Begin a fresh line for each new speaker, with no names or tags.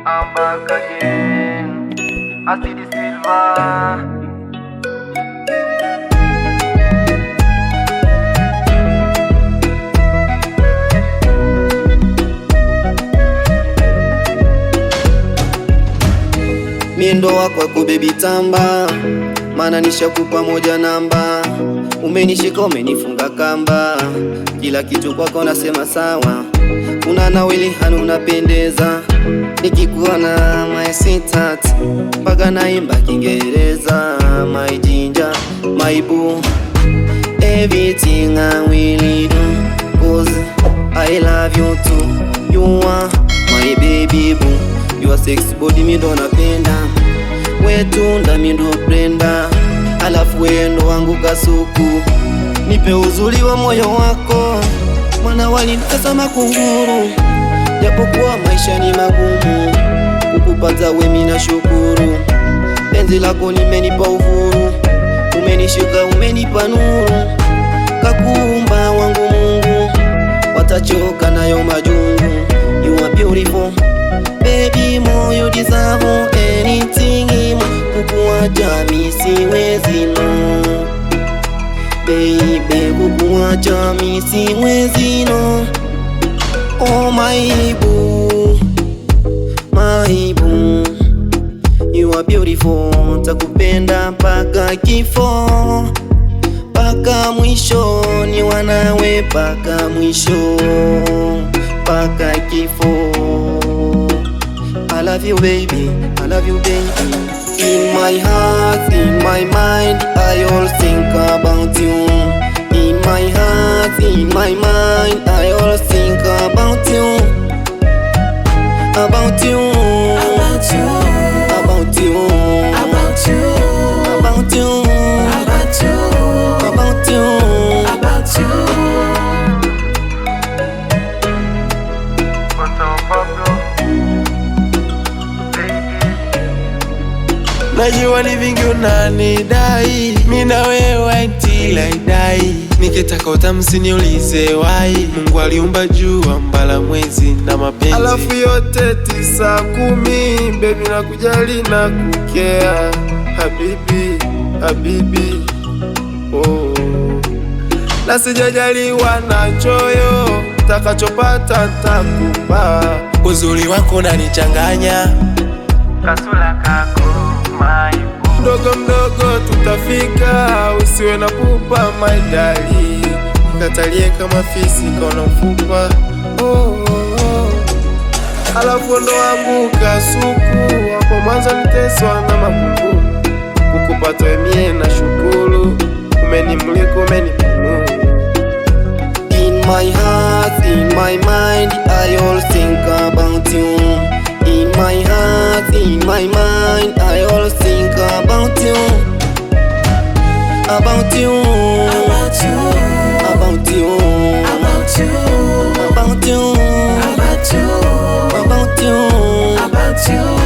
I'm back again. I see the silver.
Miendo wako kubebi tamba, mana nishakupa moja namba. Umenishika umenifunga kamba, kila kitu kwako nasema sawa. Una nawili hanu unapendeza, nikikuona my sweetheart mpaka naimba Kiingereza. My ginger, my boo, everything I will do, 'cause I love you too. You are my baby boo, your sexy body mi ndo napenda, wetunda mi ndo Brenda, alafu wendo wangu kasuku. Nipe uzuri wa moyo wako, mwana walinitazama kunguru. Japokuwa maisha ni magumu, kukupata we mi nashukuru. Penzi lako limenipa uhuru, umenishika umenipa nuru. Kakuumba wangu Mungu, watachoka nayo majungu. You are beautiful baby, moyo deserve anything. Kukuacha mi siwezi no baby, kukuacha mi siwezi no. Oh my boo, my boo, you are beautiful. Takupenda mpaka kifo, mpaka mwisho. Ni wanawe mpaka mwisho, mpaka kifo. I love you baby, I love you baby. In my heart, in my mind, I always think about you. In my heart, in my mind, I always think about you. About you,
about you,
about you,
about you,
about you,
about you,
about you,
about you. Najua ni vingi unanidai, mi na wewe until I die. Nikitaka utamsiniulize why. Mungu aliumba jua, mbala, mwezi na mapenzi, alafu yote 9 10. Baby nakujali na kukea, habibi, habibi, oh. Na sijajaliwa na choyo, takachopata takupa. Uzuri wako unanichanganya,
kasula kako my boo.
Mdogo mdogo tutafika, usiwe na pupa my darling. Katalie kama fisi kaona mfupa, oh, oh, oh. Alafu ndo wangu kasuku, hapo mwanzo niteswa na mapungu. Kukupata mie na shukuru, umenimulika umenipungu.
in my heart, in my mind, I always think about you. In my heart, in my mind, I always think about you. About you,
About you,
about you,
about you,
about you,
about you,
about you.
about you.